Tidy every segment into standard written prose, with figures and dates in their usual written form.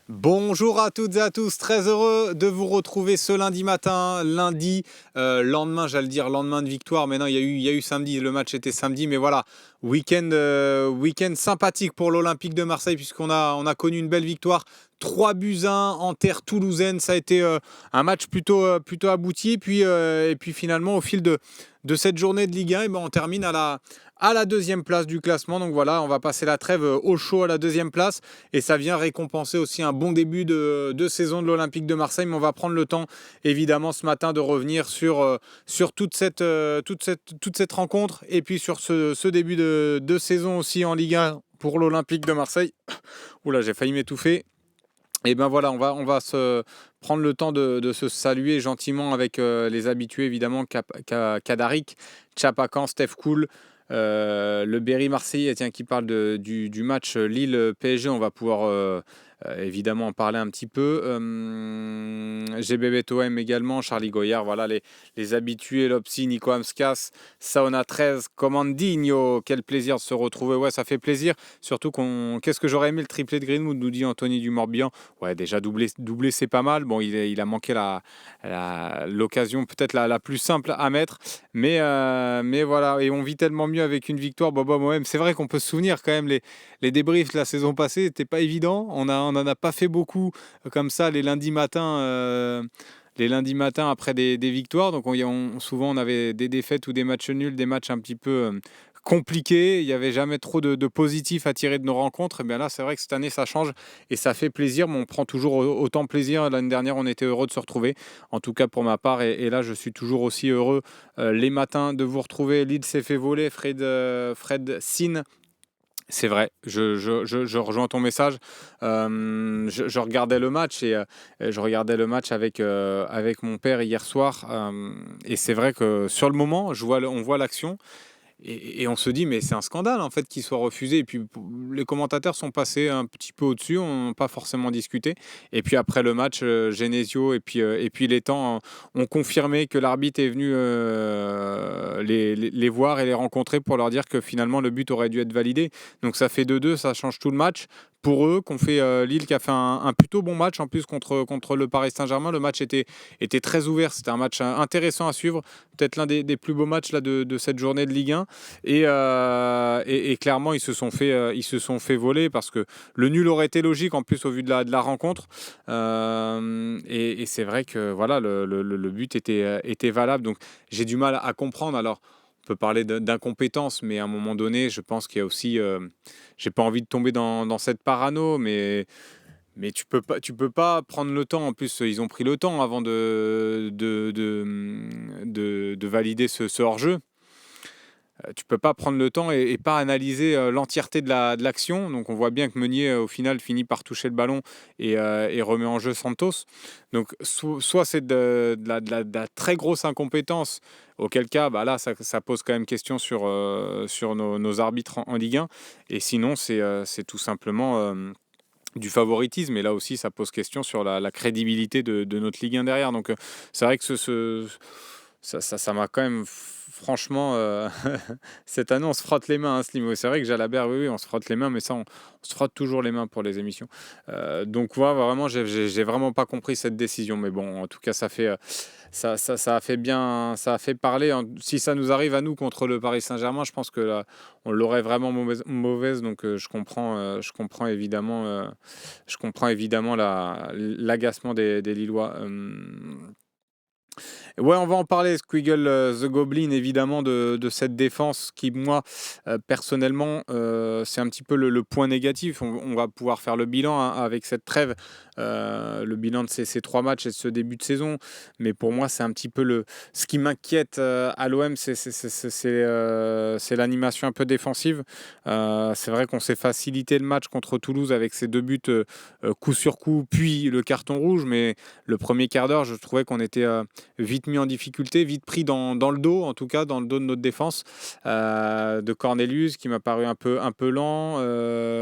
Bonjour à toutes et à tous, très heureux de vous retrouver ce lundi matin, lendemain, j'allais dire lendemain de victoire, mais non, il y a eu samedi, le match était samedi, mais voilà, week-end sympathique pour l'Olympique de Marseille, puisqu'on a connu une belle victoire, 3-1 en terre toulousaine, ça a été un match plutôt abouti, et puis finalement, au fil de cette journée de Ligue 1, on termine à la deuxième place du classement, donc voilà, on va passer la trêve au chaud à la deuxième place, et ça vient récompenser aussi un bon début de saison de l'Olympique de Marseille. Mais on va prendre le temps, évidemment, ce matin de revenir sur toute cette rencontre et puis sur ce début de saison aussi en Ligue 1 pour l'Olympique de Marseille. Oula, j'ai failli m'étouffer. Et ben voilà, on va se prendre le temps de se saluer gentiment avec les habitués, évidemment, Kadarik, Chapacan, Steph Cool, le Berry Marseillais, tiens, qui parle du match Lille-PSG. On va pouvoir évidemment en parler un petit peu. GBB Toem également, Charlie Goyard, voilà les habitués, Lopsy, Nico Amskas, Sauna 13, Comandinho. Quel plaisir de se retrouver. Ouais, ça fait plaisir. Surtout qu'est-ce que j'aurais aimé le triplé de Greenwood, nous dit Anthony Dumorbihan. Ouais, déjà doublé c'est pas mal. Bon, il a manqué l'occasion peut-être la plus simple à mettre. Mais voilà, et on vit tellement mieux avec une victoire. Bobo Moem, c'est vrai qu'on peut se souvenir quand même les débriefs de la saison passée n'étaient pas évidents. On n'en a pas fait beaucoup comme ça les lundis matins. Les lundis matins après des victoires. Donc souvent on avait des défaites ou des matchs nuls, des matchs un petit peu compliqués. Il n'y avait jamais trop de positifs à tirer de nos rencontres. Et bien là, c'est vrai que cette année, ça change et ça fait plaisir. Mais on prend toujours autant plaisir. L'année dernière, on était heureux de se retrouver. En tout cas pour ma part. Et là, je suis toujours aussi heureux les matins de vous retrouver. Lille s'est fait voler. Fred Sin. C'est vrai, je rejoins ton message. Je regardais le match je regardais le match avec mon père hier soir. Et c'est vrai que sur le moment, on voit l'action. Et on se dit, mais c'est un scandale en fait qu'il soit refusé. Et puis les commentateurs sont passés un petit peu au-dessus, on n'a pas forcément discuté. Et puis après le match, Genesio et puis Létang ont confirmé que l'arbitre est venu les voir et les rencontrer pour leur dire que finalement le but aurait dû être validé. Donc ça fait 2-2, ça change tout le match. Pour eux, qu'on fait Lille qui a fait un plutôt bon match en plus contre le Paris Saint-Germain. Le match était très ouvert, c'était un match intéressant à suivre, peut-être l'un des plus beaux matchs là, de cette journée de Ligue 1. Et clairement, ils se sont fait voler parce que le nul aurait été logique en plus au vu de la rencontre. Et c'est vrai que voilà, le but était valable. Donc j'ai du mal à comprendre. Alors, on peut parler d'incompétence, mais à un moment donné, je pense qu'il y a aussi. J'ai pas envie de tomber dans cette parano, mais tu peux pas prendre le temps. En plus, ils ont pris le temps avant de valider ce hors-jeu. Tu peux pas prendre le temps et pas analyser l'entièreté de l'action. Donc on voit bien que Meunier au final finit par toucher le ballon et remet en jeu Santos. Donc soit c'est de la très grosse incompétence, auquel cas bah là ça pose quand même question sur nos arbitres en Ligue 1. Et sinon c'est tout simplement du favoritisme. Et là aussi ça pose question sur la crédibilité de notre Ligue 1 derrière. Donc c'est vrai que ça m'a quand même franchement cette année on se frotte les mains, hein, Slim. C'est vrai que Jalabert, oui, on se frotte les mains, mais ça on se frotte toujours les mains pour les émissions. Donc voilà, vraiment j'ai vraiment pas compris cette décision, mais bon, en tout cas ça a fait bien, ça a fait parler. Si ça nous arrive à nous contre le Paris Saint-Germain, je pense que là, on l'aurait vraiment mauvaise. Donc je comprends évidemment l'agacement des Lillois. Ouais, on va en parler, Squiggle the Goblin, évidemment, de cette défense qui, moi, personnellement, c'est un petit peu le point négatif. On va pouvoir faire le bilan hein, avec cette trêve, le bilan de ces 3 matchs et de ce début de saison. Mais pour moi, c'est un petit peu ce qui m'inquiète à l'OM, c'est l'animation un peu défensive. C'est vrai qu'on s'est facilité le match contre Toulouse avec ces 2 buts coup sur coup, puis le carton rouge. Mais le premier quart d'heure, je trouvais qu'on était vite mis en difficulté, vite pris dans le dos, en tout cas dans le dos de notre défense, de Cornelius qui m'a paru un peu lent,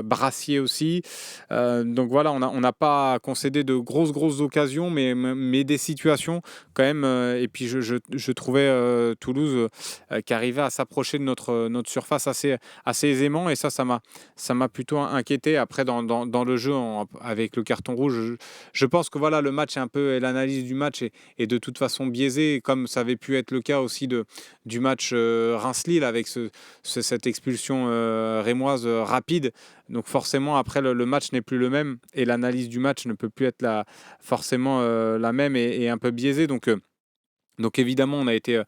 Brassier aussi. Donc voilà, on n'a pas concédé de grosses occasions, mais des situations quand même. Et puis je trouvais Toulouse qui arrivait à s'approcher de notre surface assez aisément. Et ça m'a plutôt inquiété. Après, dans le jeu, avec le carton rouge, je pense que voilà, le match est un peu, et l'analyse du match est de toute façon biaisée, comme ça avait pu être le cas aussi du match Reims-Lille avec cette expulsion rémoise rapide. Donc forcément, après, le match n'est plus le même et l'analyse du match ne peut plus être forcément la même et un peu biaisée. Donc évidemment, on a été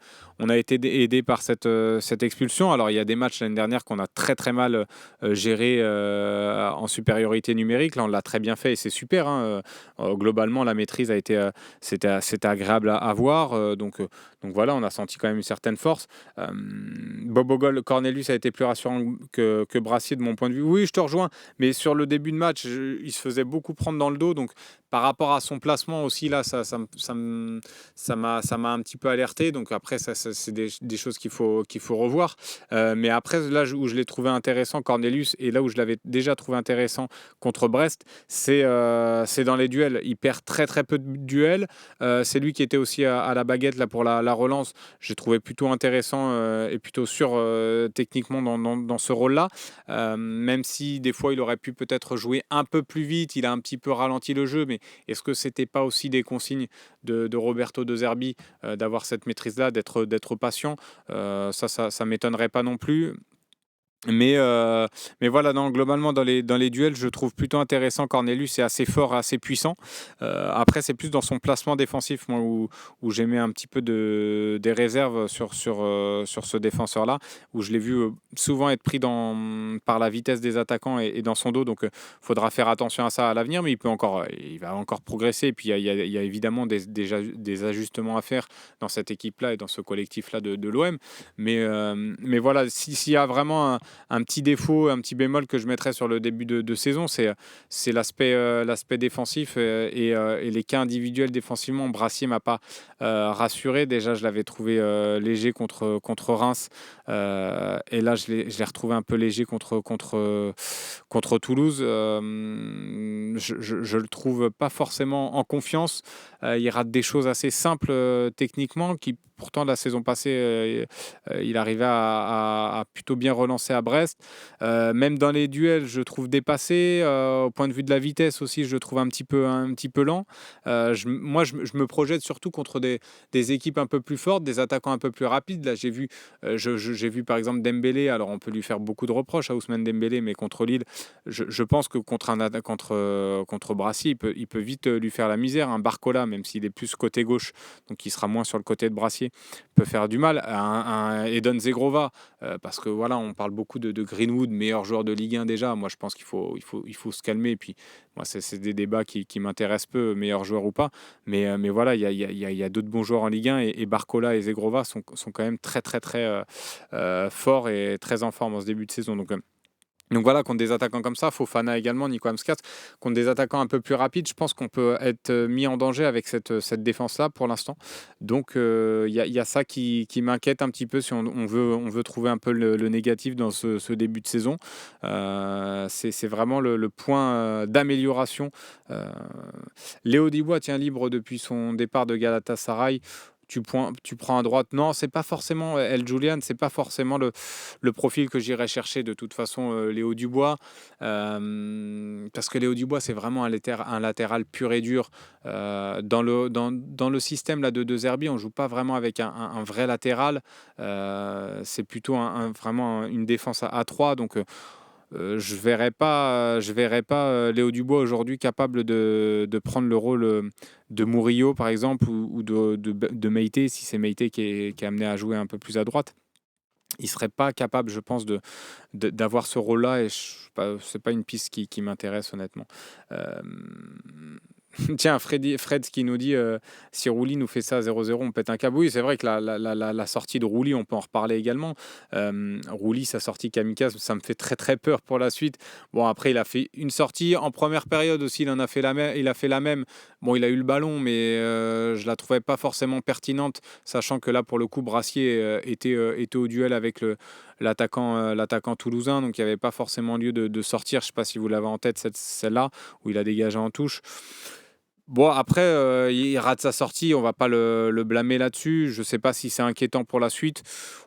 aidé par cette expulsion. Alors il y a des matchs l'année dernière qu'on a très mal géré en supériorité numérique. Là, on l'a très bien fait et c'est super, hein. Globalement, la maîtrise c'était agréable à voir. Donc voilà, on a senti quand même une certaine force. Bobogol, Cornelius a été plus rassurant que Brassier de mon point de vue. Oui, je te rejoins, mais sur le début de match, il se faisait beaucoup prendre dans le dos. Donc par rapport à son placement aussi, là, ça m'a un petit peu alerté. Donc après, c'est des choses qu'il faut revoir. Mais après, là où je l'ai trouvé intéressant, Cornelius, et là où je l'avais déjà trouvé intéressant contre Brest, c'est dans les duels. Il perd très peu de duels. C'est lui qui était aussi à la baguette là, pour la relance. J'ai trouvé plutôt intéressant et plutôt sûr techniquement dans ce rôle-là. Même si des fois, il aurait pu peut-être jouer un peu plus vite. Il a un petit peu ralenti le jeu. Mais est-ce que c'était pas aussi des consignes de Roberto De Zerbi d'avoir cette maîtrise-là, d'être patient? Ça m'étonnerait pas non plus. Mais voilà, globalement, dans les duels, je trouve plutôt intéressant. Cornelius est assez fort, assez puissant. Après, c'est plus dans son placement défensif, moi, où j'ai mis un petit peu des réserves sur ce défenseur-là, où je l'ai vu souvent être pris par la vitesse des attaquants et dans son dos. Donc, il faudra faire attention à ça à l'avenir, mais il va encore progresser. Et puis, il y a évidemment des ajustements à faire dans cette équipe-là et dans ce collectif-là de l'OM. Mais voilà, s'il y a vraiment un petit défaut, un petit bémol que je mettrais sur le début de saison, c'est l'aspect défensif et les cas individuels défensivement. Brassier m'a pas rassuré. Déjà, je l'avais trouvé léger contre Reims. Et là, je l'ai retrouvé un peu léger contre Toulouse. Je le trouve pas forcément en confiance. Il rate des choses assez simples techniquement qui pourtant la saison passée il arrivait à plutôt bien relancer à Brest. Même dans les duels, je trouve dépassé. Au point de vue de la vitesse aussi, je le trouve un petit peu lent. Moi, je me projette surtout contre des équipes un peu plus fortes, des attaquants un peu plus rapides. Là, j'ai vu par exemple Dembélé. Alors, on peut lui faire beaucoup de reproches à Ousmane Dembélé, mais contre Lille, je pense que contre Brassier, il peut vite lui faire la misère. Un Barcola, même s'il est plus côté gauche, donc il sera moins sur le côté de Brassier, peut faire du mal. Un Eden Zegrova, parce que voilà, on parle beaucoup de Greenwood, meilleur joueur de Ligue 1 déjà. Moi, je pense qu'il faut se calmer. Et puis, moi, c'est des débats qui m'intéressent peu, meilleur joueur ou pas. Mais voilà, il y a d'autres bons joueurs en Ligue 1 et Barcola et Zegrova sont quand même très forts et très en forme en ce début de saison. Donc voilà, contre des attaquants comme ça, Fofana également, Nico Amskat, contre des attaquants un peu plus rapides, je pense qu'on peut être mis en danger avec cette défense-là pour l'instant. Donc il y a ça qui m'inquiète un petit peu si on veut trouver un peu le négatif dans ce début de saison. C'est vraiment le point d'amélioration. Euh, Léo Dubois tient libre depuis son départ de Galatasaray. Tu prends à droite. Non, c'est pas forcément El Julian, c'est pas forcément le profil que j'irais chercher de toute façon, Léo Dubois. Parce que Léo Dubois, c'est vraiment un latéral pur et dur. Dans le système là, de Zerbi, on joue pas vraiment avec un vrai latéral. C'est plutôt vraiment une défense à 3. Donc, je verrais pas Léo Dubois aujourd'hui capable de prendre le rôle de Murillo par exemple ou de Meïté si c'est Meïté qui est amené à jouer un peu plus à droite. Il serait pas capable, je pense, d'avoir ce rôle-là et c'est pas une piste qui m'intéresse honnêtement. Euh, Tiens, Fred qui nous dit si Rouli nous fait ça 0-0, on pète un câble. Oui, c'est vrai que la sortie de Rouli, on peut en reparler également. Rouli, sa sortie kamikaze, ça me fait très très peur pour la suite. Bon, après, il a fait une sortie en première période aussi, il a fait la même. Bon, il a eu le ballon, mais je la trouvais pas forcément pertinente, sachant que là, pour le coup, Brassier était au duel avec l'attaquant toulousain, donc il n'y avait pas forcément lieu de sortir. Je ne sais pas si vous l'avez en tête, celle-là, où il a dégagé en touche. Bon, après, il rate sa sortie, on va pas le blâmer là-dessus. Je sais pas si c'est inquiétant pour la suite.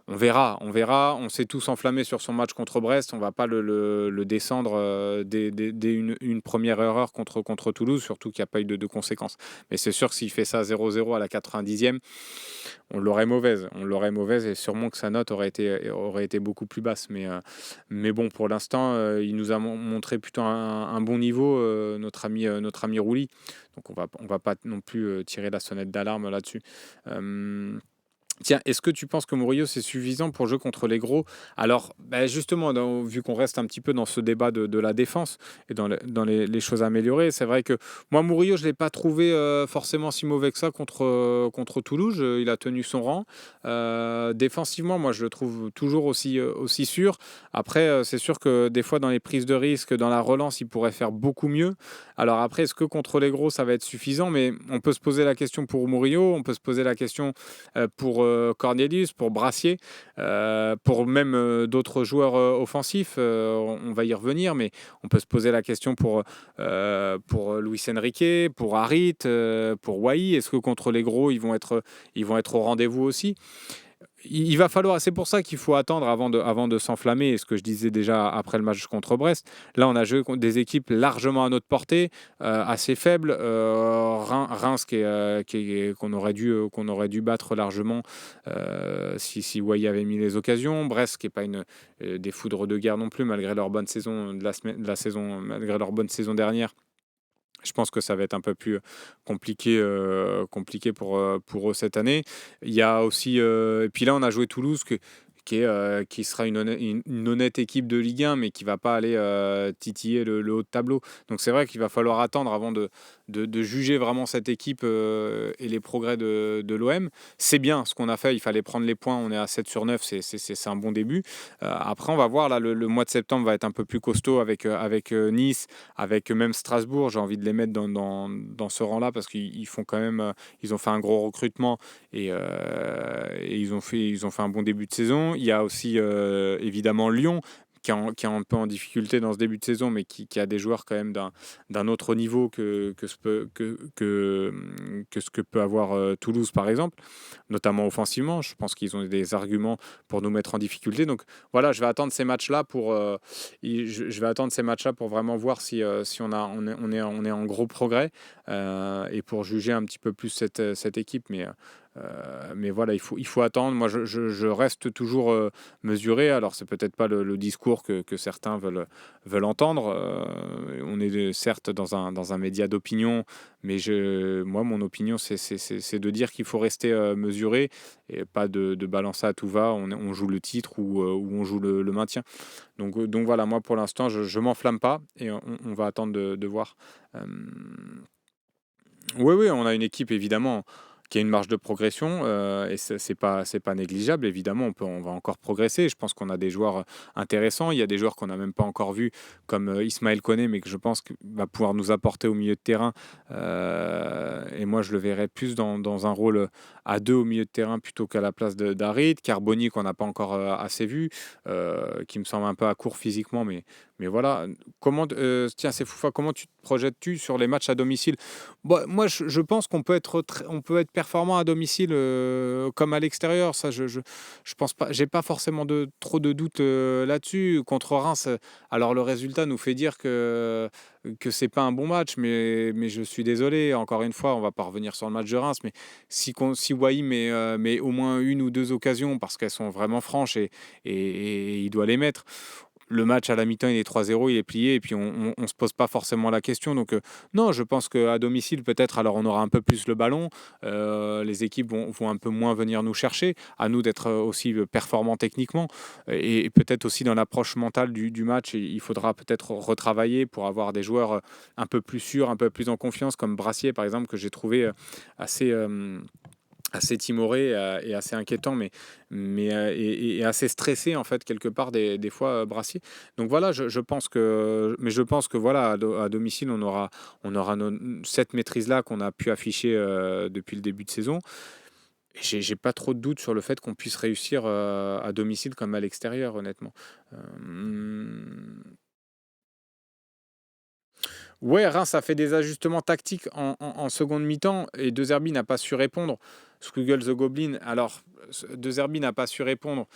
On verra, on verra. On s'est tous enflammés sur son match contre Brest. On va pas le descendre dès une première erreur contre Toulouse, surtout qu'il n'y a pas eu de conséquences. Mais c'est sûr que s'il fait ça 0-0 à la 90e, on l'aurait mauvaise. On l'aurait mauvaise et sûrement que sa note aurait été beaucoup plus basse. Mais bon, pour l'instant, il nous a montré plutôt un bon niveau, notre ami Rouli. Donc on va pas non plus tirer la sonnette d'alarme là-dessus. Euh, Tiens, est-ce que tu penses que Murillo c'est suffisant pour jouer contre les gros? Alors, justement, vu qu'on reste un petit peu dans ce débat de la défense et dans les choses à améliorer, c'est vrai que moi, Murillo, je ne l'ai pas trouvé forcément si mauvais que ça contre Toulouse. Il a tenu son rang. Défensivement, moi, je le trouve toujours aussi sûr. Après, c'est sûr que des fois, dans les prises de risque, dans la relance, il pourrait faire beaucoup mieux. Alors après, est-ce que contre les gros, ça va être suffisant? Mais on peut se poser la question pour Murillo, on peut se poser la question pour Cornelius, pour Brassier, pour même d'autres joueurs offensifs. On va y revenir, mais on peut se poser la question pour Luis Enrique, pour Harit, pour Wai. Est-ce que contre les gros, ils vont être au rendez-vous aussi? Il va falloir, c'est pour ça qu'il faut attendre avant de s'enflammer. Et ce que je disais déjà après le match contre Brest, là on a joué contre des équipes largement à notre portée, assez faibles. Reims qu'on aurait dû battre largement si Wai avait mis les occasions. Brest qui est pas des foudres de guerre non plus malgré leur bonne saison de la saison, malgré leur bonne saison dernière. Je pense que ça va être un peu plus compliqué pour eux cette année. Il y a aussi, et puis là, on a joué Toulouse, qui sera une honnête équipe de Ligue 1, mais qui va pas aller titiller le haut de tableau. Donc c'est vrai qu'il va falloir attendre avant de juger vraiment cette équipe et les progrès de l'OM. C'est bien ce qu'on a fait, il fallait prendre les points, on est à 7 sur 9, c'est un bon début. Après, on va voir, là, le mois de septembre va être un peu plus costaud avec Nice, avec même Strasbourg. J'ai envie de les mettre dans ce rang-là parce qu'ils font quand même, ils ont fait un gros recrutement et ils ont fait un bon début de saison. Il y a aussi évidemment Lyon qui est un peu en difficulté dans ce début de saison, mais qui a des joueurs quand même d'un autre niveau que ce que peut avoir Toulouse, par exemple, notamment offensivement. Je pense qu'ils ont des arguments pour nous mettre en difficulté. Donc voilà, je vais attendre ces matchs-là je vais attendre ces matchs-là pour vraiment voir si on est en gros progrès et pour juger un petit peu plus cette équipe. Mais voilà, il faut attendre. Moi, je reste toujours mesuré. Alors, c'est peut-être pas le discours que certains veulent entendre. On est certes dans un média d'opinion, mais moi, mon opinion, c'est de dire qu'il faut rester mesuré et pas de balancer à tout va. On joue le titre ou on joue le maintien. Donc voilà, moi, pour l'instant, je m'enflamme pas et on va attendre de voir. Euh, Oui, oui, on a une équipe évidemment qui a une marge de progression et c'est pas négligeable. Évidemment, on va encore progresser. Je pense qu'on a des joueurs intéressants. Il y a des joueurs qu'on n'a même pas encore vus, comme Ismaël Koné, mais que je pense qu'il va pouvoir nous apporter au milieu de terrain. Et moi, je le verrais plus dans un rôle à deux au milieu de terrain plutôt qu'à la place d'Harit. Carboni, qu'on n'a pas encore assez vu, qui me semble un peu à court physiquement, mais voilà. Tiens, c'est Foufa, comment tu te projettes-tu sur les matchs à domicile? Bon, moi, je pense qu'on peut on peut être performant à domicile comme à l'extérieur. Ça, je pense pas. J'ai pas forcément trop de doutes là-dessus. Contre Reims, alors le résultat nous fait dire que c'est pas un bon match, mais je suis désolé. Encore une fois, on va pas revenir sur le match de Reims, mais si Wai met au moins une ou deux occasions parce qu'elles sont vraiment franches et il doit les mettre. le match à la mi-temps, il est 3-0, il est plié, et puis on se pose pas forcément la question. Donc, non, je pense qu'à domicile, peut-être, alors on aura un peu plus le ballon, les équipes vont un peu moins venir nous chercher, à nous d'être aussi performants techniquement, et peut-être aussi dans l'approche mentale du match, il faudra peut-être retravailler pour avoir des joueurs un peu plus sûrs, un peu plus en confiance, comme Brassier, par exemple, que j'ai trouvé assez... assez timoré et assez inquiétant, et assez stressé en fait quelque part des fois Brassier. Donc voilà, je pense que voilà à domicile on aura cette maîtrise là qu'on a pu afficher depuis le début de saison. Et j'ai pas trop de doute sur le fait qu'on puisse réussir à domicile comme à l'extérieur, honnêtement. Ouais, Reims a fait des ajustements tactiques en seconde mi-temps et De Zerbi n'a pas su répondre. Squiggle the Goblin, alors De Zerbi n'a pas su répondre.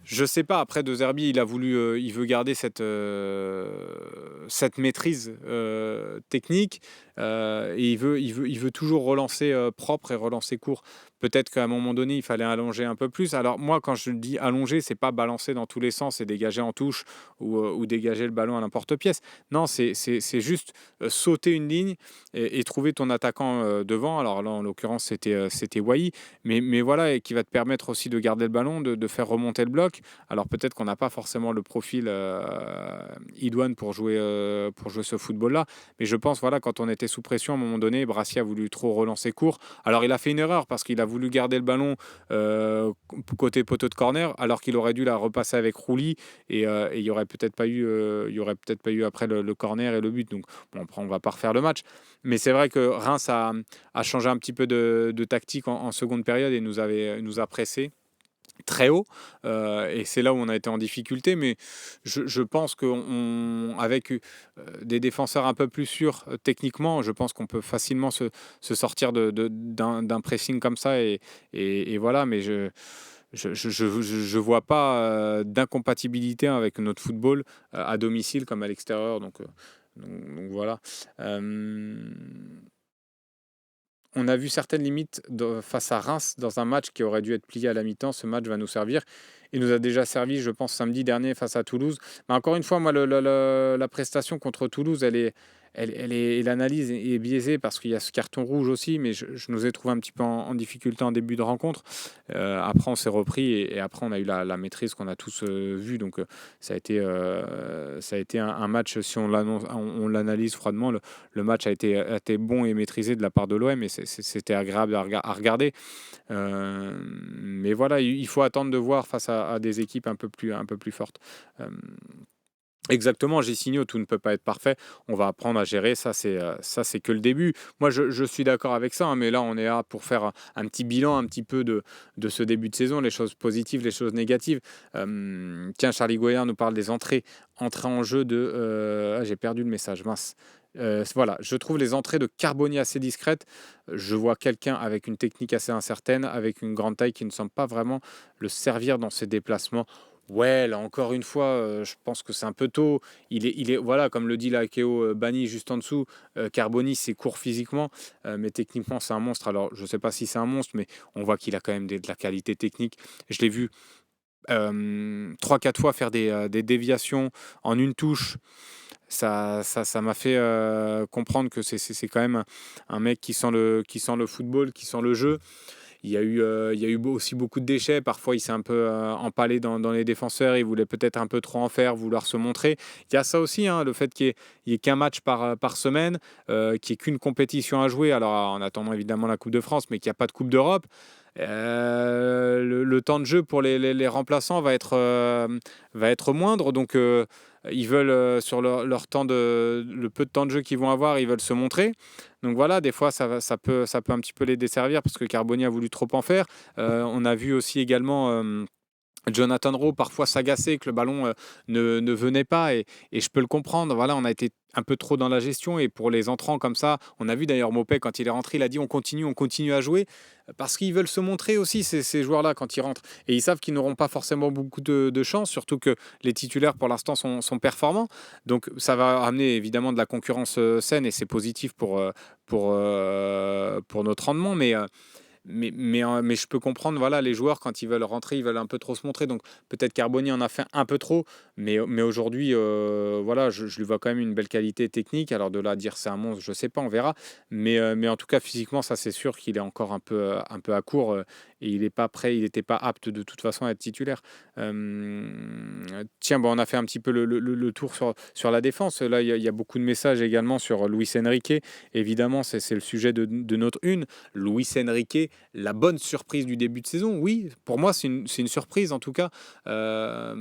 Je sais pas. Après, De Zerbi, il veut garder cette maîtrise technique et il veut toujours relancer propre et relancer court. Peut-être qu'à un moment donné, il fallait allonger un peu plus. Alors moi, quand je dis allonger, c'est pas balancer dans tous les sens et dégager en touche ou dégager le ballon à n'importe pièce. Non, c'est juste sauter une ligne et trouver ton attaquant devant. Alors là, en l'occurrence, c'était Wai, mais voilà, et qui va te permettre aussi de garder le ballon, de faire remonter le bloc. Alors peut-être qu'on n'a pas forcément le profil idoine pour jouer ce football-là, mais je pense, voilà, quand on était sous pression, à un moment donné, Brassier a voulu trop relancer court. Alors il a fait une erreur parce qu'il a voulu garder le ballon côté poteau de corner, alors qu'il aurait dû la repasser avec Rouli et il y aurait peut-être pas eu, après le corner et le but. Donc bon, après on va pas refaire le match, mais c'est vrai que Reims a changé un petit peu de tactique en seconde période et nous a pressé très haut, et c'est là où on a été en difficulté, mais je pense qu'avec des défenseurs un peu plus sûrs techniquement, je pense qu'on peut facilement se sortir d'un pressing comme ça, et voilà, mais je vois pas d'incompatibilité avec notre football à domicile comme à l'extérieur, donc voilà. Euh, on a vu certaines limites face à Reims dans un match qui aurait dû être plié à la mi-temps. Ce match va nous servir. Il nous a déjà servi, je pense, samedi dernier face à Toulouse. Mais encore une fois, moi, la prestation contre Toulouse, l'analyse est biaisée parce qu'il y a ce carton rouge aussi, mais je nous ai trouvé un petit peu en difficulté en début de rencontre. Après, on s'est repris et après, on a eu la maîtrise qu'on a tous vue. Donc, ça a été un match, si on l'analyse froidement, le match a été bon et maîtrisé de la part de l'OM et c'était agréable à regarder. Mais voilà, il faut attendre de voir face à des équipes un peu plus fortes. Euh, Exactement, Gicinho, tout ne peut pas être parfait. On va apprendre à gérer. Ça, c'est que le début. Moi, je suis d'accord avec ça, hein, mais là, on est là pour faire un petit bilan un petit peu de ce début de saison, les choses positives, les choses négatives. Tiens, Charlie Goyer nous parle des entrées en jeu de. J'ai perdu le message, mince. Voilà, je trouve les entrées de Carboni assez discrètes. Je vois quelqu'un avec une technique assez incertaine, avec une grande taille qui ne semble pas vraiment le servir dans ses déplacements. Ouais, là encore une fois, je pense que c'est un peu tôt. Voilà, comme le dit la Keo Bani juste en dessous, Carboni, c'est court physiquement, mais techniquement, c'est un monstre. Alors, je ne sais pas si c'est un monstre, mais on voit qu'il a quand même de la qualité technique. Je l'ai vu 3-4 fois faire des déviations en une touche. Ça m'a fait comprendre que c'est quand même un mec qui sent le football, qui sent le jeu. Il y a eu aussi beaucoup de déchets. Parfois, il s'est un peu empalé dans les défenseurs. Il voulait peut-être un peu trop en faire, vouloir se montrer. Il y a ça aussi, hein, le fait qu'il y ait qu'un match par semaine, qu'il n'y ait qu'une compétition à jouer. Alors, en attendant évidemment la Coupe de France, mais qu'il n'y a pas de Coupe d'Europe. Le temps de jeu pour les remplaçants va être moindre. Donc, ils veulent, sur leur temps le peu de temps de jeu qu'ils vont avoir, ils veulent se montrer. Donc voilà, des fois, ça peut un petit peu les desservir parce que Carboni a voulu trop en faire. On a vu aussi également Jonathan Rowe parfois s'agacer que le ballon ne venait pas et je peux le comprendre. Voilà, on a été un peu trop dans la gestion et pour les entrants comme ça, on a vu d'ailleurs Mopé quand il est rentré, il a dit on continue à jouer parce qu'ils veulent se montrer aussi ces joueurs-là quand ils rentrent et ils savent qu'ils n'auront pas forcément beaucoup de chance, surtout que les titulaires pour l'instant sont performants. Donc ça va amener évidemment de la concurrence saine et c'est positif pour notre rendement, mais je peux comprendre, voilà, les joueurs quand ils veulent rentrer, ils veulent un peu trop se montrer. Donc peut-être Carboni en a fait un peu trop, mais aujourd'hui, voilà, je lui vois quand même une belle qualité technique. Alors de là à dire c'est un monstre, je sais pas, on verra. Mais en tout cas, physiquement, ça c'est sûr qu'il est encore un peu à court et il est pas prêt, il n'était pas apte de toute façon à être titulaire. Tiens, bon, on a fait un petit peu le tour sur la défense. Là, il y a beaucoup de messages également sur Luis Enrique. Évidemment, c'est le sujet de notre une. Luis Enrique, la bonne surprise du début de saison. Oui, pour moi, c'est une surprise en tout cas. Euh,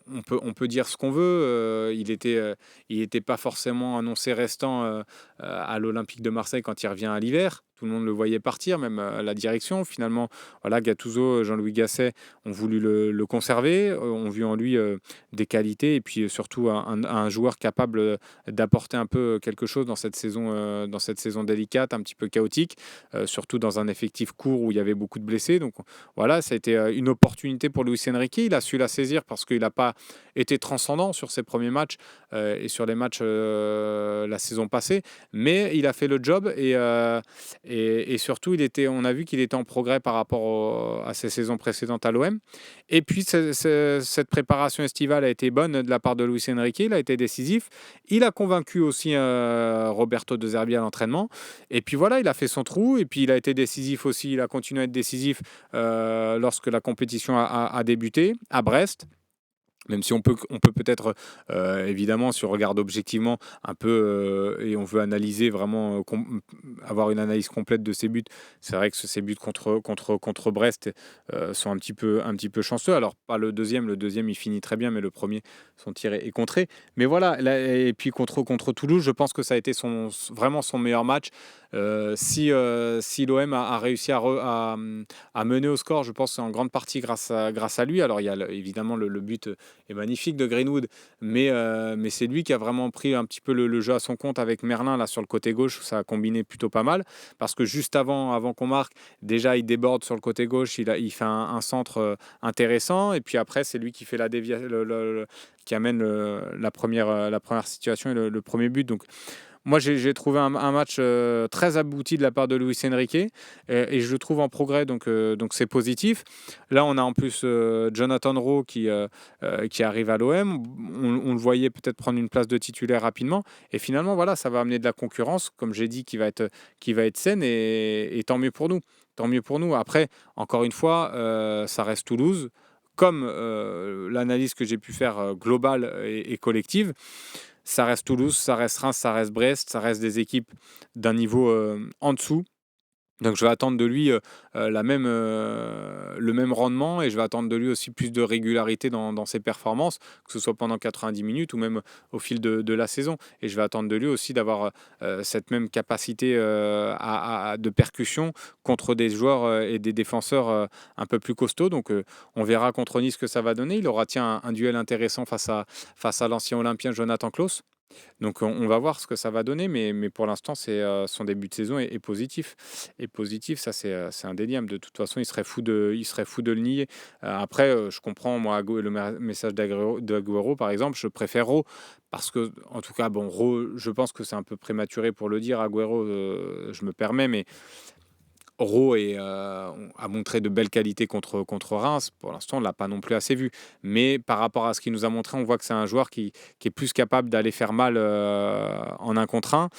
on peut dire ce qu'on veut. Il était pas forcément annoncé restant à l'Olympique de Marseille quand il revient à l'hiver. Tout le monde le voyait partir, même la direction. Finalement, voilà, Gattuso, Jean-Louis Gasset ont voulu le conserver, ont vu en lui des qualités et puis surtout un joueur capable d'apporter un peu quelque chose dans cette saison délicate, un petit peu chaotique, surtout dans un effectif court où il y avait beaucoup de blessés. Donc voilà, ça a été une opportunité pour Luis Enrique. Il a su la saisir parce qu'il n'a pas été transcendant sur ses premiers matchs et sur les matchs la saison passée, mais il a fait le job et surtout on a vu qu'il était en progrès par rapport à ses saisons précédentes à l'OM. Et puis cette préparation estivale a été bonne de la part de Luis Enrique, il a été décisif. Il a convaincu aussi Roberto De Zerbi à l'entraînement. Et puis voilà, il a fait son trou. Et puis il a été décisif aussi, il a continué à être décisif lorsque la compétition a débuté à Brest. Même si on peut peut-être, évidemment, si on regarde objectivement un peu et on veut analyser vraiment, avoir une analyse complète de ses buts, c'est vrai que ces buts contre Brest sont un petit peu chanceux. Alors, pas le deuxième il finit très bien, mais le premier, son tir est contré. Mais voilà, là, et puis contre Toulouse, je pense que ça a été vraiment son meilleur match. Si l'OM a réussi à mener au score, je pense que c'est en grande partie grâce à lui. Alors, il y a évidemment le but est magnifique de Greenwood, mais c'est lui qui a vraiment pris un petit peu le jeu à son compte avec Merlin là sur le côté gauche, ça a combiné plutôt pas mal, parce que juste avant qu'on marque, déjà il déborde sur le côté gauche, il fait un centre intéressant, et puis après c'est lui qui fait la déviation, qui amène la première situation et le premier but. Donc moi, j'ai trouvé un match très abouti de la part de Luis Enrique et je le trouve en progrès, donc c'est positif. Là, on a en plus Jonathan Rowe qui arrive à l'OM. On le voyait peut-être prendre une place de titulaire rapidement. Et finalement, voilà, ça va amener de la concurrence, comme j'ai dit, qui va être saine et tant mieux pour nous. Tant mieux pour nous. Après, encore une fois, ça reste Toulouse. Comme l'analyse que j'ai pu faire globale et collective, ça reste Toulouse, ça reste Reims, ça reste Brest, ça reste des équipes d'un niveau en dessous. Donc je vais attendre de lui le même rendement et je vais attendre de lui aussi plus de régularité dans ses performances, que ce soit pendant 90 minutes ou même au fil de la saison. Et je vais attendre de lui aussi d'avoir cette même capacité de percussion contre des joueurs et des défenseurs un peu plus costauds. Donc on verra contre Nice ce que ça va donner. Il aura un duel intéressant face à l'ancien Olympien Jonathan Klaus. Donc on va voir ce que ça va donner, mais pour l'instant, son début de saison est positif. Et positif, ça c'est indéniable. De toute façon, il serait fou de le nier. Après, je comprends, moi, message d'Aguero, par exemple, je préfère Ro, parce que, en tout cas, bon, Ro, je pense que c'est un peu prématuré pour le dire. Aguero, je me permets, mais Oro a montré de belles qualités contre Reims. Pour l'instant, on ne l'a pas non plus assez vu. Mais par rapport à ce qu'il nous a montré, on voit que c'est un joueur qui est plus capable d'aller faire mal en un contre un.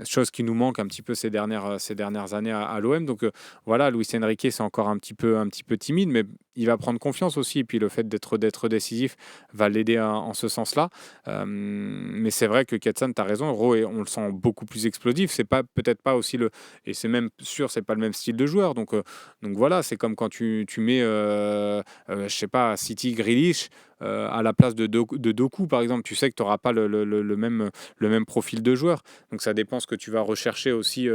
Chose qui nous manque un petit peu ces dernières années à l'OM. Donc voilà, Luis Enrique, c'est encore un petit peu timide, mais il va prendre confiance aussi. Et puis le fait d'être décisif va l'aider en ce sens-là. Mais c'est vrai que Ketsan, tu as raison. Oro, on le sent beaucoup plus explosif. C'est pas peut-être pas aussi et c'est même sûr, c'est pas le même style de joueur. Donc voilà, c'est comme quand tu mets, je sais pas, City Grealish à la place de Doku, par exemple. Tu sais que tu n'auras pas le même profil de joueur. Donc ça dépend ce que tu vas rechercher aussi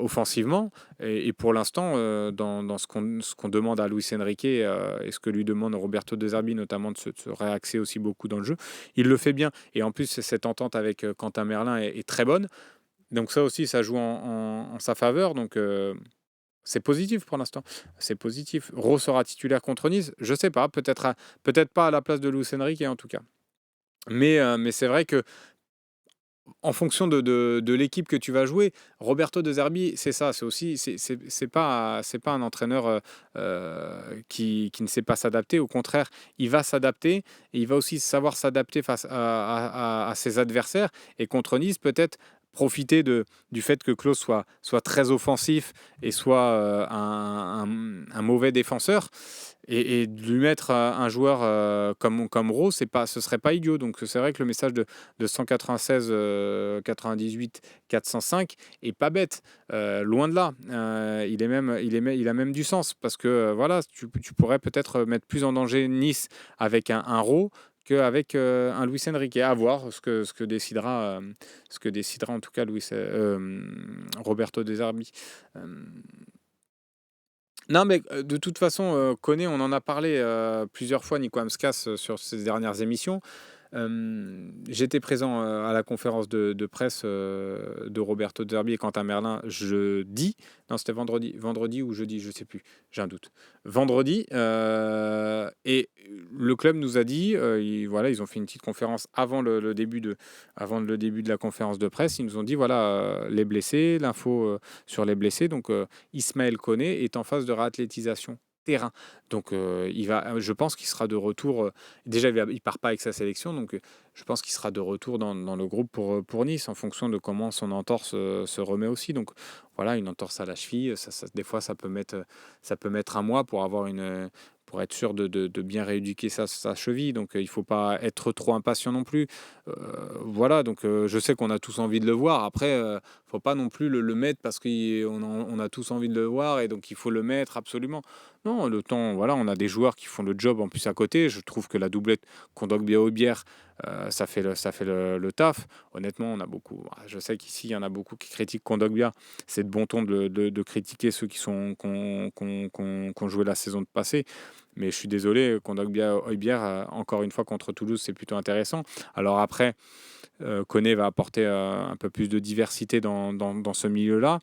offensivement. Et pour l'instant, dans ce qu'on demande à Luis Enrique et ce que lui demande Roberto De Zerbi, notamment de se réaxer aussi beaucoup dans le jeu, il le fait bien. Et en plus, cette entente avec Quentin Merlin est très bonne. Donc ça aussi, ça joue en sa faveur. Donc c'est positif pour l'instant. C'est positif. Rose sera titulaire contre Nice. Je sais pas. Peut-être pas à la place de Luis Enrique en tout cas. Mais c'est vrai que En fonction de l'équipe que tu vas jouer, Roberto De Zerbi, c'est ça, c'est aussi c'est pas un entraîneur, qui ne sait pas s'adapter. Au contraire, il va s'adapter et il va aussi savoir s'adapter face à ses adversaires et contre Nice, peut-être profiter du fait que Klose soit très offensif et soit, un mauvais défenseur et de lui mettre, joueur, comme Rose, ce serait pas idiot. Donc c'est vrai que le message de 196, 98, 405 est pas bête, loin de là. Il a même du sens parce que, voilà, tu pourrais peut-être mettre plus en danger Nice avec un Raw qu'avec, un Luis Enrique. À voir ce que décidera en tout cas Roberto De Zerbi. Non, mais de toute façon, Koné, on en a parlé plusieurs fois, Nico Amskas, sur ces dernières émissions. J'étais présent à la conférence de presse de Roberto De Zerbi et Quentin Merlin jeudi. Non, c'était vendredi ou jeudi, je sais plus, j'ai un doute. Vendredi, et le club nous a dit, voilà, ils ont fait une petite conférence avant le début de la conférence de presse. Ils nous ont dit, voilà, les blessés, l'info sur les blessés. Donc, Ismaël Koné est en phase de réathlétisation terrain. Donc, je pense qu'il sera de retour. Déjà, il part pas avec sa sélection, donc je pense qu'il sera de retour dans le groupe pour Nice, en fonction de comment son entorse se remet aussi. Donc voilà, une entorse à la cheville, des fois ça peut mettre un mois pour être sûr de bien rééduquer sa cheville. Donc il faut pas être trop impatient non plus. Voilà, donc je sais qu'on a tous envie de le voir. Après, faut pas non plus le mettre parce qu'on a tous envie de le voir et donc il faut le mettre absolument. Non, le temps, voilà, on a des joueurs qui font le job en plus à côté. Je trouve que la doublette Kondogbia-Aubière, ça fait le taf. Honnêtement, on a beaucoup. Je sais qu'ici, il y en a beaucoup qui critiquent Kondogbia. C'est de bon ton de critiquer ceux qui ont joué la saison passée. Mais je suis désolé, Kondogbia-Aubière, encore une fois contre Toulouse, c'est plutôt intéressant. Alors après, Koné va apporter un peu plus de diversité dans ce milieu-là,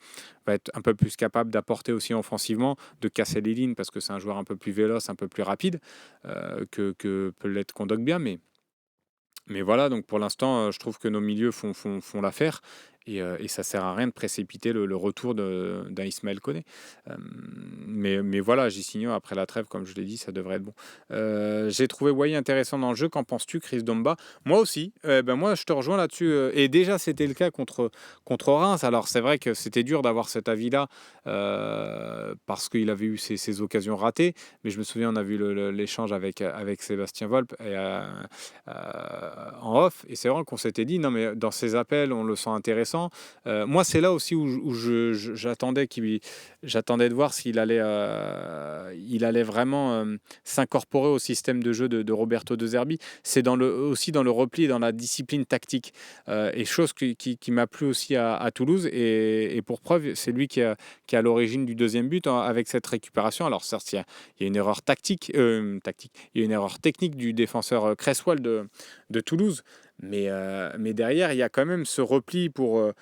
va être un peu plus capable d'apporter aussi offensivement, de casser les lignes parce que c'est un joueur un peu plus véloce, un peu plus rapide que peut l'être Kondogbia. Mais voilà, donc pour l'instant, je trouve que nos milieux font l'affaire et ça sert à rien de précipiter le retour d'un Ismaël Koné. Mais voilà, Gicinho, après la trêve, comme je l'ai dit, ça devrait être bon. J'ai trouvé Wai intéressant dans le jeu. Qu'en penses-tu, Chris Domba? Moi aussi. Moi, je te rejoins là-dessus. Et déjà, c'était le cas contre Reims. Alors, c'est vrai que c'était dur d'avoir cet avis-là parce qu'il avait eu ses occasions ratées. Mais je me souviens, on a vu l'échange avec Sébastien Volpe en off. Et c'est vrai qu'on s'était dit, non, mais dans ses appels, on le sent intéressant. Moi, c'est là aussi où j'attendais de voir il allait vraiment s'incorporer au système de jeu de Roberto De Zerbi. C'est aussi dans le repli et dans la discipline tactique. Et chose qui m'a plu aussi à Toulouse. Et pour preuve, c'est lui qui est à l'origine du deuxième but avec cette récupération. Alors certes, il y a une erreur il y a une erreur technique du défenseur Cresswell de Toulouse. Mais derrière, il y a quand même ce repli pour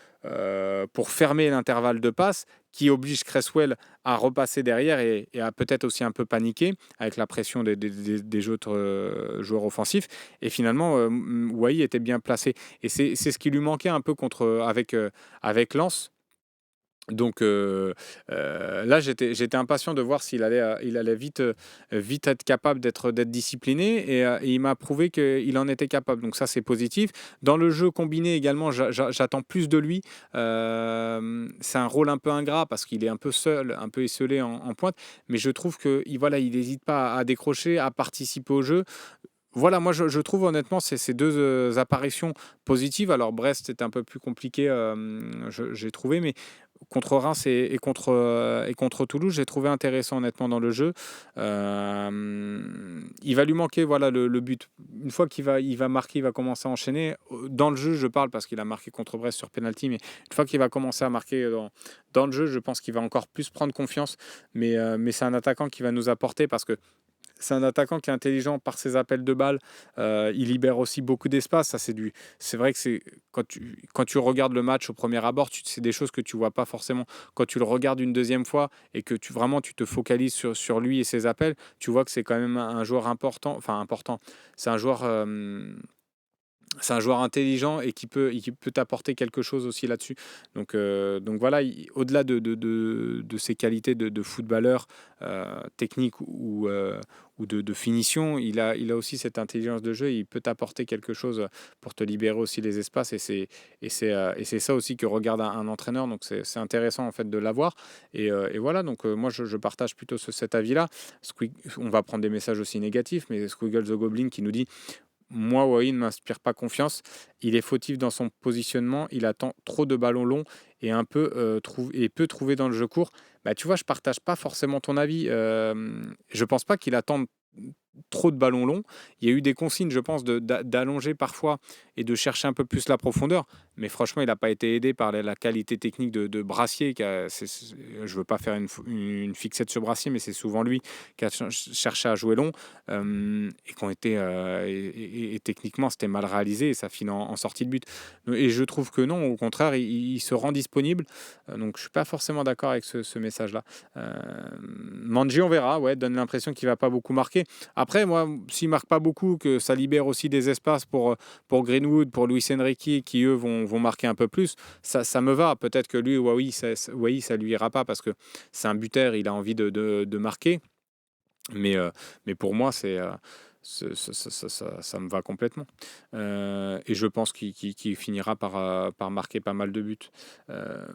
fermer l'intervalle de passe qui oblige Cresswell à repasser derrière et à peut-être aussi un peu paniquer avec la pression des autres joueurs offensifs. Et finalement, Wai était bien placé. Et c'est ce qui lui manquait un peu avec Lens. Donc là, j'étais impatient de voir s'il allait, il allait vite être capable d'être discipliné et il m'a prouvé qu'il en était capable. Donc ça, c'est positif. Dans le jeu combiné également, j'attends plus de lui. C'est un rôle un peu ingrat parce qu'il est un peu seul, un peu esselé en pointe, mais je trouve qu'il voilà, il n'hésite pas à décrocher, à participer au jeu. Voilà, moi je trouve honnêtement ces deux apparitions positives. Alors Brest est un peu plus compliqué, j'ai trouvé, mais contre Reims et contre Toulouse, j'ai trouvé intéressant honnêtement dans le jeu. Il va lui manquer voilà le but. Une fois il va marquer, il va commencer à enchaîner. Dans le jeu, je parle parce qu'il a marqué contre Brest sur penalty, mais une fois qu'il va commencer à marquer dans le jeu, je pense qu'il va encore plus prendre confiance. Mais c'est un attaquant qui va nous apporter parce que c'est un attaquant qui est intelligent par ses appels de balles. Il libère aussi beaucoup d'espace. C'est vrai que quand tu regardes le match au premier abord, c'est des choses que tu vois pas forcément. Quand tu le regardes une deuxième fois et que vraiment tu te focalises sur lui et ses appels, tu vois que c'est quand même un joueur important. Enfin important. C'est un joueur c'est un joueur intelligent et qui peut t'apporter quelque chose aussi là-dessus. Donc voilà, au-delà de ses qualités de footballeur technique ou de finition, il a aussi cette intelligence de jeu. Il peut t'apporter quelque chose pour te libérer aussi les espaces. Et c'est ça aussi que regarde un entraîneur. Donc c'est intéressant en fait de l'avoir. Et voilà, donc moi je partage plutôt cet avis-là. On va prendre des messages aussi négatifs, mais Squiggle the Goblin qui nous dit moi, Wai ne m'inspire pas confiance. Il est fautif dans son positionnement. Il attend trop de ballons longs et et peut trouver dans le jeu court. Bah, tu vois, je partage pas forcément ton avis. Je pense pas qu'il attende trop de ballons longs. Il y a eu des consignes, je pense, d'allonger parfois et de chercher un peu plus la profondeur. Mais franchement, il n'a pas été aidé par la qualité technique de Brassier. Je ne veux pas faire une fixette sur Brassier, mais c'est souvent lui qui a cherché à jouer long et qui ont été et techniquement c'était mal réalisé et ça finit en sortie de but. Et je trouve que non, au contraire, il se rend disponible. Donc je suis pas forcément d'accord avec ce message-là. Manji, on verra. Ouais, donne l'impression qu'il va pas beaucoup marquer. Après, moi, s'il marque pas beaucoup, que ça libère aussi des espaces pour Greenwood, pour Luis Enrique, qui eux vont marquer un peu plus, ça me va. Peut-être que lui, ça lui ira pas parce que c'est un buteur, il a envie de marquer. Mais pour moi, ça me va complètement. Et je pense qu'il finira par marquer pas mal de buts. Euh,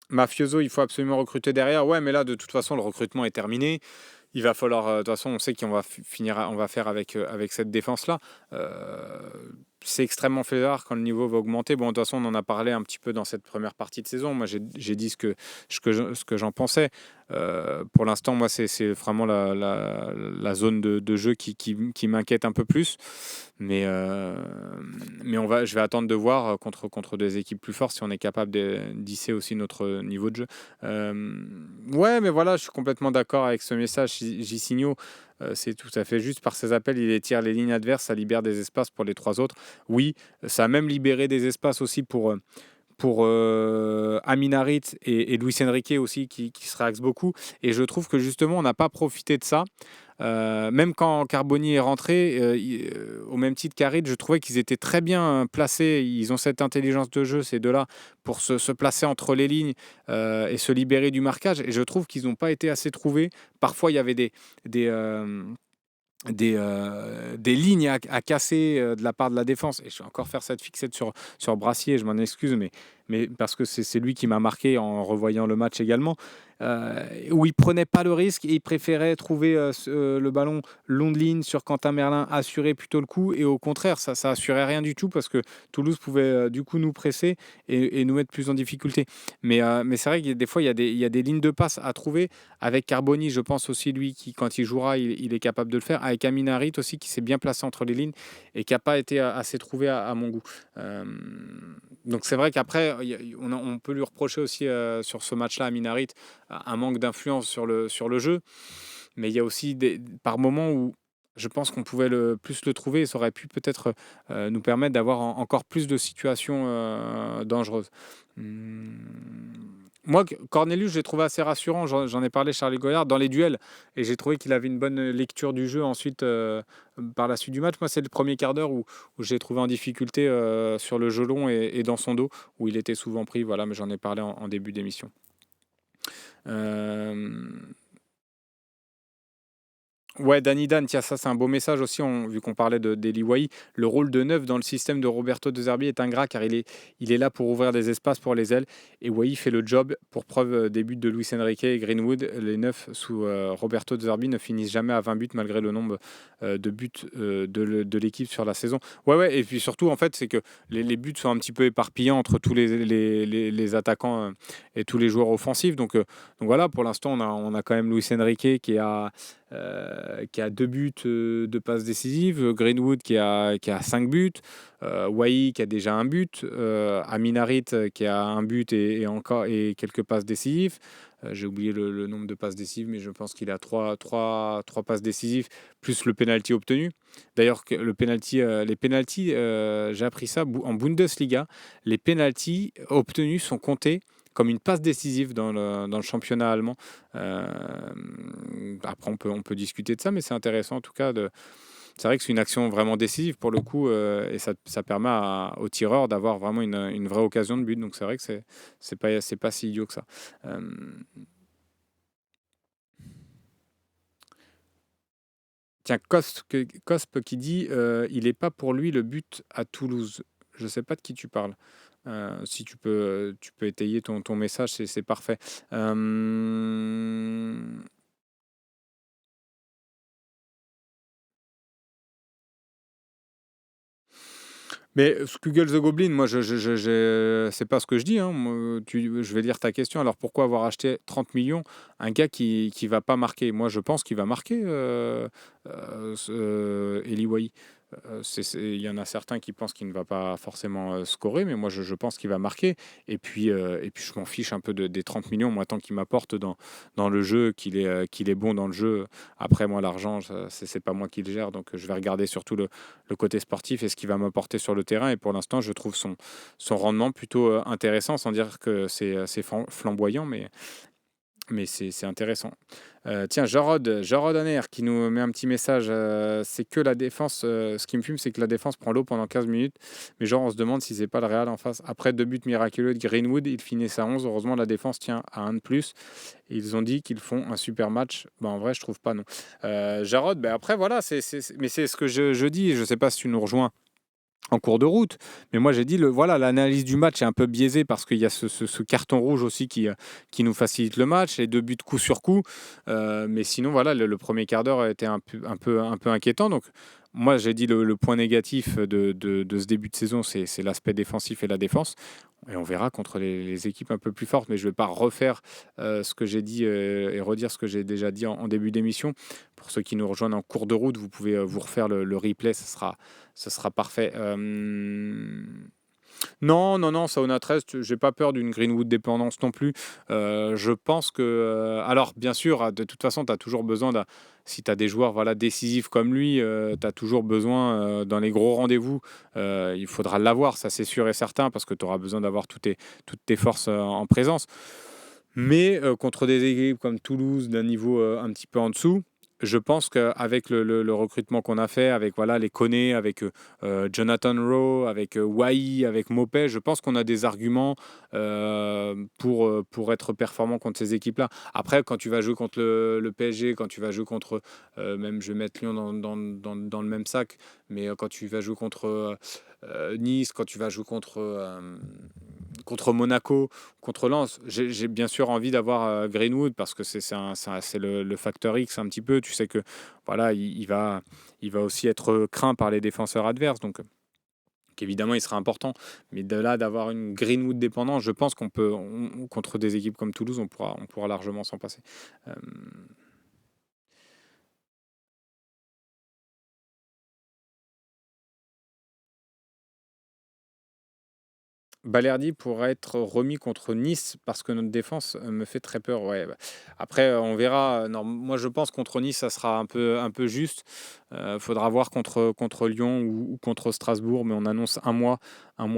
Mafioso, il faut absolument recruter derrière. Ouais, mais là, de toute façon, le recrutement est terminé. Il va falloir, de toute façon, on sait qu'on va finir, on va faire avec cette défense-là. Euh, c'est extrêmement faisable quand le niveau va augmenter. Bon, de toute façon, on en a parlé un petit peu dans cette première partie de saison. Moi, j'ai dit ce que j'en pensais. Pour l'instant, moi, c'est vraiment la zone de jeu qui m'inquiète un peu plus. Mais je vais attendre de voir contre des équipes plus fortes si on est capable d'hisser aussi notre niveau de jeu. Ouais, mais voilà, je suis complètement d'accord avec ce message. Gicinho, c'est tout à fait juste. Par ses appels, il étire les lignes adverses, ça libère des espaces pour les trois autres. Oui, ça a même libéré des espaces aussi pour Amin Harit et Luis Enrique aussi qui se réaxent beaucoup. Et je trouve que justement, on n'a pas profité de ça. Même quand Carboni est rentré, au même titre qu'Harit, je trouvais qu'ils étaient très bien placés. Ils ont cette intelligence de jeu, ces deux-là, pour se placer entre les lignes et se libérer du marquage. Et je trouve qu'ils n'ont pas été assez trouvés. Parfois, il y avait des, euh, des lignes à casser de la part de la défense. Et je vais encore faire cette fixette sur Brassier, je m'en excuse, mais parce que c'est lui qui m'a marqué en revoyant le match également, où il prenait pas le risque et il préférait trouver le ballon long de ligne sur Quentin Merlin, assurer plutôt le coup. Et au contraire, ça assurait rien du tout parce que Toulouse pouvait du coup nous presser et nous mettre plus en difficulté. Mais c'est vrai que des fois, il y a des lignes de passe à trouver. Avec Carboni, je pense aussi, lui, qui, quand il jouera, il est capable de le faire. Avec Amin Harit aussi, qui s'est bien placé entre les lignes et qui n'a pas été assez trouvé à mon goût. Euh, donc c'est vrai qu'après, on peut lui reprocher aussi sur ce match-là, Amin Harit, un manque d'influence sur le jeu. Mais il y a aussi par moments où je pense qu'on pouvait plus le trouver et ça aurait pu peut-être nous permettre d'avoir encore plus de situations dangereuses. Hum, Moi, Cornelius, j'ai trouvé assez rassurant. J'en ai parlé, Charlie Goyard, dans les duels. Et j'ai trouvé qu'il avait une bonne lecture du jeu ensuite, par la suite du match. Moi, c'est le premier quart d'heure où j'ai trouvé en difficulté sur le jeu long et dans son dos, où il était souvent pris. Voilà, mais j'en ai parlé en début d'émission. Euh, Ouais, Danny Dan, tiens, ça c'est un beau message aussi, vu qu'on parlait d'Eli Wahi. Le rôle de neuf dans le système de Roberto De Zerbi est ingrat car il est là pour ouvrir des espaces pour les ailes. Et Wahi fait le job pour preuve des buts de Luis Enrique et Greenwood. Les neufs sous Roberto De Zerbi ne finissent jamais à 20 buts malgré le nombre de buts de l'équipe sur la saison. Ouais, ouais, et puis surtout, en fait, c'est que les buts sont un petit peu éparpillés entre tous les attaquants et tous les joueurs offensifs. Donc voilà, pour l'instant, on a quand même Luis Enrique qui a 2 buts de passes décisives, Greenwood qui a 5 buts, Wai qui a déjà un but, Amin Harit qui a un but et quelques passes décisives. J'ai oublié le nombre de passes décisives, mais je pense qu'il a trois passes décisives, plus le penalty obtenu. D'ailleurs, les penalties, j'ai appris ça en Bundesliga, les penalties obtenus sont comptés comme une passe décisive dans le championnat allemand. Euh, Après, on peut discuter de ça, mais c'est intéressant en tout cas. C'est vrai que c'est une action vraiment décisive pour le coup, et ça permet au tireur d'avoir vraiment une vraie occasion de but. Donc c'est vrai que c'est pas si idiot que ça. Euh, Tiens, Cosp qui dit il n'est pas pour lui le but à Toulouse. Je ne sais pas de qui tu parles. Si tu peux étayer ton message, c'est parfait. Euh, Mais Google the Goblin, moi, c'est pas ce que je dis. Hein. Moi, je vais lire ta question. Alors, pourquoi avoir acheté 30 millions un gars qui va pas marquer? Moi, je pense qu'il va marquer, Eli Wahi. Il y en a certains qui pensent qu'il ne va pas forcément scorer, mais moi, je pense qu'il va marquer. Et puis, je m'en fiche un peu des 30 millions. Moi, tant qu'il m'apporte dans le jeu, qu'il est bon dans le jeu. Après, moi, l'argent, c'est pas moi qui le gère. Donc, je vais regarder surtout le côté sportif et ce qu'il va m'apporter sur le terrain. Et pour l'instant, je trouve son rendement plutôt intéressant, sans dire que c'est flamboyant, mais c'est intéressant. Tiens, Jarod Aner qui nous met un petit message. C'est que la défense, ce qui me fume, c'est que la défense prend l'eau pendant 15 minutes. Mais genre, on se demande si c'est pas le Real en face. Après 2 buts miraculeux de Greenwood, il finissent à 11. Heureusement, la défense tient à un de plus. Ils ont dit qu'ils font un super match. En vrai, je trouve pas, non. Jarod, après, voilà, mais c'est ce que je dis. Je sais pas si tu nous rejoins en cours de route. Mais moi, j'ai dit, voilà, l'analyse du match est un peu biaisée parce qu'il y a ce carton rouge aussi qui nous facilite le match, les 2 buts coup sur coup. Mais sinon, voilà, le premier quart d'heure était un peu inquiétant. Donc, moi, j'ai dit le point négatif de ce début de saison, c'est l'aspect défensif et la défense. Et on verra contre les équipes un peu plus fortes, mais je ne vais pas refaire ce que j'ai dit et redire ce que j'ai déjà dit en début d'émission. Pour ceux qui nous rejoignent en cours de route, vous pouvez vous refaire le replay, ce sera parfait. Non, non, non, Sauna 13, j'ai pas peur d'une Greenwood dépendance non plus. Je pense que. Alors, bien sûr, de toute façon, tu as toujours besoin si tu as des joueurs voilà, décisifs comme lui, tu as toujours besoin, dans les gros rendez-vous, il faudra l'avoir, ça c'est sûr et certain, parce que tu auras besoin d'avoir toutes tes forces en présence. Mais contre des équipes comme Toulouse, d'un niveau un petit peu en dessous, je pense qu'avec le recrutement qu'on a fait, avec voilà, les Koné, avec Jonathan Rowe, avec Wai, avec Mopé, je pense qu'on a des arguments pour être performant contre ces équipes-là. Après, quand tu vas jouer contre le PSG, quand tu vas jouer contre, même je vais mettre Lyon dans le même sac, mais quand tu vas jouer contre Nice, quand tu vas jouer contre Monaco, contre Lens, j'ai bien sûr envie d'avoir Greenwood parce que c'est le facteur X un petit peu. Tu sais que voilà, il va aussi être craint par les défenseurs adverses, donc évidemment il sera important. Mais de là d'avoir une Greenwood dépendance, je pense contre des équipes comme Toulouse, on pourra largement s'en passer. Euh, Balerdi pourrait être remis contre Nice parce que notre défense me fait très peur. Ouais, bah. Après, on verra. Non, moi, je pense contre Nice, ça sera un peu juste. Faudra voir contre Lyon ou contre Strasbourg, mais on annonce un mois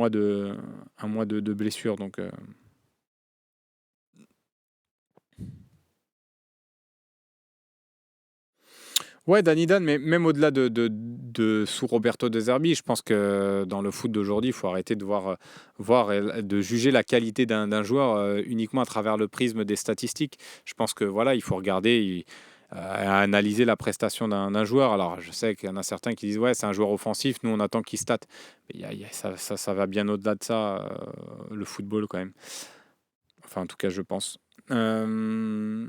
de blessure. Donc, ouais, Danny Dan, mais même au-delà de sous Roberto De Zerbi, je pense que dans le foot d'aujourd'hui, il faut arrêter de voir et de juger la qualité d'un joueur uniquement à travers le prisme des statistiques. Je pense que voilà, il faut regarder, analyser la prestation d'un joueur. Alors, je sais qu'il y en a certains qui disent ouais, c'est un joueur offensif, nous on attend qu'il stat. Mais ça va bien au-delà de ça, le football quand même. Enfin, en tout cas, je pense. Euh,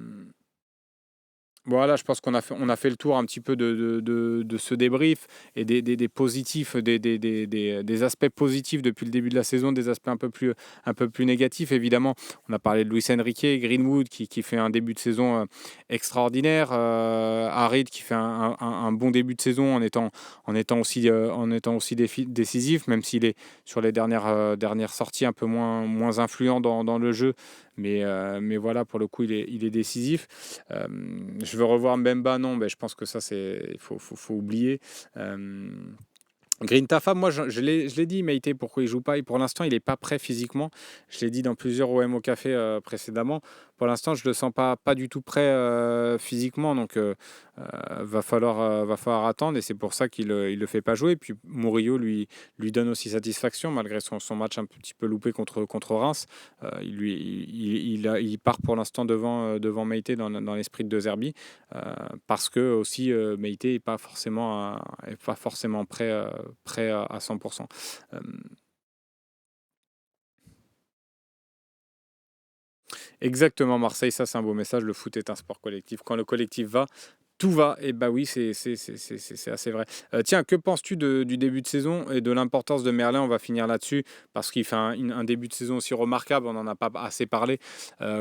Voilà, je pense qu'on a fait le tour un petit peu de ce débrief et des positifs, des aspects positifs depuis le début de la saison, des aspects un peu plus négatifs. Évidemment, on a parlé de Luis Enrique, Greenwood qui fait un début de saison extraordinaire, Harit qui fait un bon début de saison en étant aussi décisif, même s'il est sur les dernières sorties un peu moins influent dans le jeu. Mais voilà, pour le coup, il est décisif. Euh, je veux revoir Mbemba, non, mais je pense que ça, il faut oublier. Euh, Green Tafa, moi je l'ai dit, Meïté, pourquoi il joue pas? Pour l'instant, il n'est pas prêt physiquement. Je l'ai dit dans plusieurs OM au café précédemment. Pour l'instant, je le sens pas du tout prêt physiquement. Donc, va falloir attendre. Et c'est pour ça il le fait pas jouer. Puis Murillo lui donne aussi satisfaction, malgré son match un petit peu loupé contre Reims. Il part pour l'instant devant Meïté dans l'esprit de Zerbi. Parce que aussi Meïté est pas forcément prêt à 100%. Euh, Exactement, Marseille, ça c'est un beau message. Le foot est un sport collectif. Quand le collectif va, tout va. Et bah oui, c'est assez vrai. Tiens, que penses-tu du début de saison et de l'importance de Merlin? On va finir là-dessus parce qu'il fait un début de saison aussi remarquable. On n'en a pas assez parlé.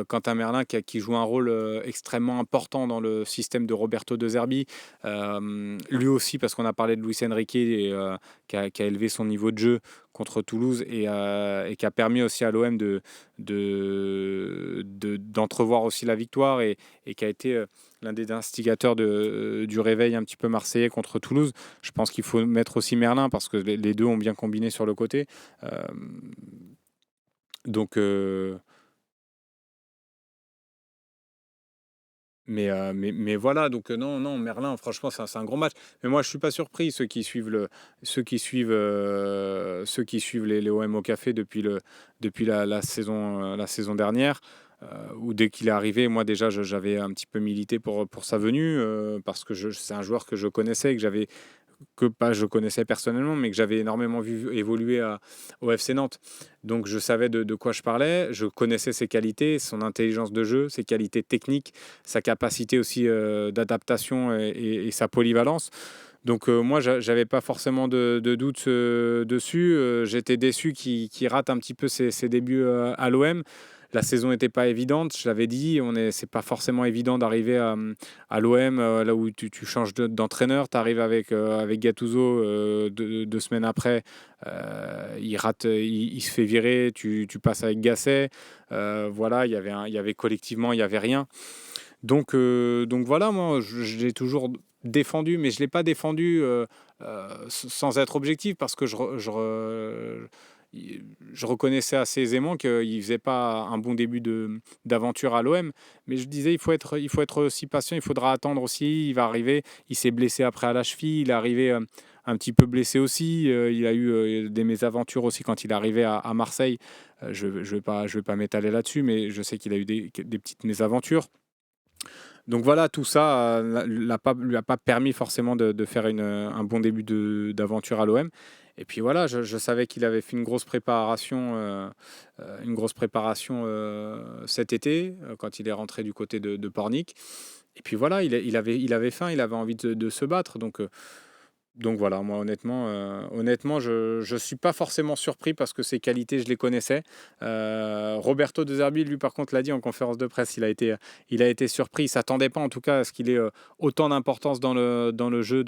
Quentin Merlin qui joue un rôle extrêmement important dans le système de Roberto De Zerbi. Lui aussi, parce qu'on a parlé de Luis Enrique qui a élevé son niveau de jeu contre Toulouse et qui a permis aussi à l'OM d'entrevoir aussi la victoire et qui a été l'un des instigateurs du réveil un petit peu marseillais contre Toulouse. Je pense qu'il faut mettre aussi Merlin parce que les deux ont bien combiné sur le côté. Euh, donc, mais voilà, donc non, non, Merlin, franchement, c'est un gros match. Mais moi, je suis pas surpris, ceux qui suivent les OM au café depuis la saison dernière, où dès qu'il est arrivé, moi déjà, j'avais un petit peu milité pour sa venue, parce que c'est un joueur que je connaissais, que pas je connaissais personnellement, mais que j'avais énormément vu évoluer au FC Nantes. Donc je savais de quoi je parlais, je connaissais ses qualités, son intelligence de jeu, ses qualités techniques, sa capacité aussi d'adaptation et sa polyvalence. Donc moi, j'avais pas forcément de doute dessus. J'étais déçu qu'il rate un petit peu ses débuts à l'OM. La saison n'était pas évidente, je l'avais dit, c'est pas forcément évident d'arriver à l'OM, là où tu changes d'entraîneur, tu arrives avec Gattuso 2 semaines après, il se fait virer, tu passes avec Gasset, voilà, il y avait collectivement, il y avait rien. Donc voilà, moi, je l'ai toujours défendu, mais je ne l'ai pas défendu sans être objectif, parce que je reconnaissais assez aisément qu'il ne faisait pas un bon début d'aventure à l'OM. Mais je disais, il faut être aussi patient, il faudra attendre aussi, il va arriver. Il s'est blessé après à la cheville, il est arrivé un petit peu blessé aussi. Il a eu des mésaventures aussi quand il est arrivé à Marseille. Je ne je vais pas m'étaler là-dessus, mais je sais qu'il a eu des petites mésaventures. Donc voilà, tout ça lui a pas permis forcément de faire un bon début d'aventure à l'OM. Et puis voilà, je savais qu'il avait fait une grosse préparation cet été, quand il est rentré du côté de Pornic. Et puis voilà, il avait faim, il avait envie de se battre. Donc voilà, moi honnêtement, je suis pas forcément surpris parce que ses qualités, je les connaissais. Roberto De Zerbi, lui, par contre, l'a dit en conférence de presse, il a été surpris. Il s'attendait pas, en tout cas, à ce qu'il ait autant d'importance dans le jeu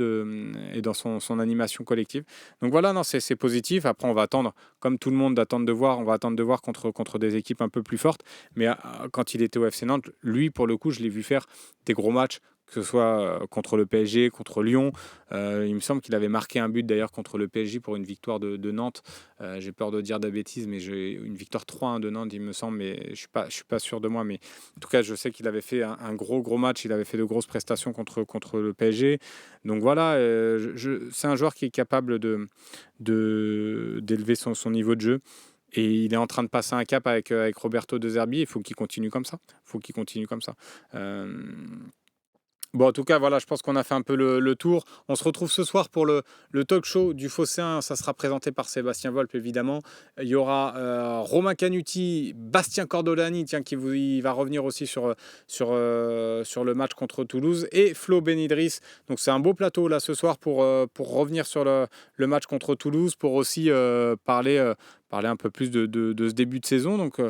et dans son animation collective. Donc voilà, non, c'est positif. Après, on va attendre, comme tout le monde, d'attendre de voir. On va attendre de voir contre des équipes un peu plus fortes. Mais quand il était au FC Nantes, lui, pour le coup, je l'ai vu faire des gros matchs, que ce soit contre le PSG, contre Lyon. Il me semble qu'il avait marqué un but d'ailleurs contre le PSG pour une victoire de Nantes. J'ai peur de dire de bêtises, mais j'ai une victoire 3-1 de Nantes, il me semble, mais je suis pas sûr de moi. Mais en tout cas, je sais qu'il avait fait un gros match, il avait fait de grosses prestations contre le PSG. Donc voilà, c'est un joueur qui est capable d'élever son niveau de jeu. Et il est en train de passer un cap avec Roberto De Zerbi. Il faut qu'il continue comme ça. Il faut qu'il continue comme ça. Euh, Bon, en tout cas, voilà, je pense qu'on a fait un peu le tour. On se retrouve ce soir pour le talk show du Phocéen. Ça sera présenté par Sébastien Volpe, évidemment. Il y aura Romain Canuti, Bastien Cordolani, tiens, il va revenir aussi sur le match contre Toulouse, et Flo Benidris. Donc, c'est un beau plateau, là, ce soir, pour revenir sur le match contre Toulouse, pour aussi parler un peu plus de ce début de saison. Donc,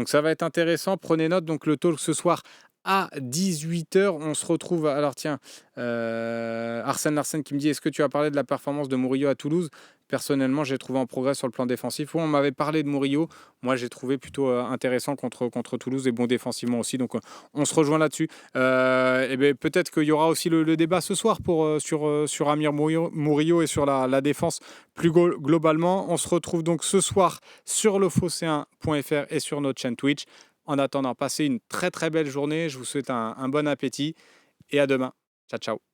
ça va être intéressant. Prenez note. Donc, le talk ce soir à 18 h. On se retrouve. Alors tiens, Arsène Larsen qui me dit: est-ce que tu as parlé de la performance de Murillo à Toulouse? Personnellement, j'ai trouvé en progrès sur le plan défensif. Oui, on m'avait parlé de Murillo. Moi, j'ai trouvé plutôt intéressant contre Toulouse et bon défensivement aussi. Donc, on se rejoint là-dessus. Et ben, peut-être qu'il y aura aussi le débat ce soir sur Amir Murillo et sur la défense plus globalement. On se retrouve donc ce soir sur lefosséen.fr et sur notre chaîne Twitch. En attendant, passez une très très belle journée. Je vous souhaite un bon appétit et à demain. Ciao, ciao.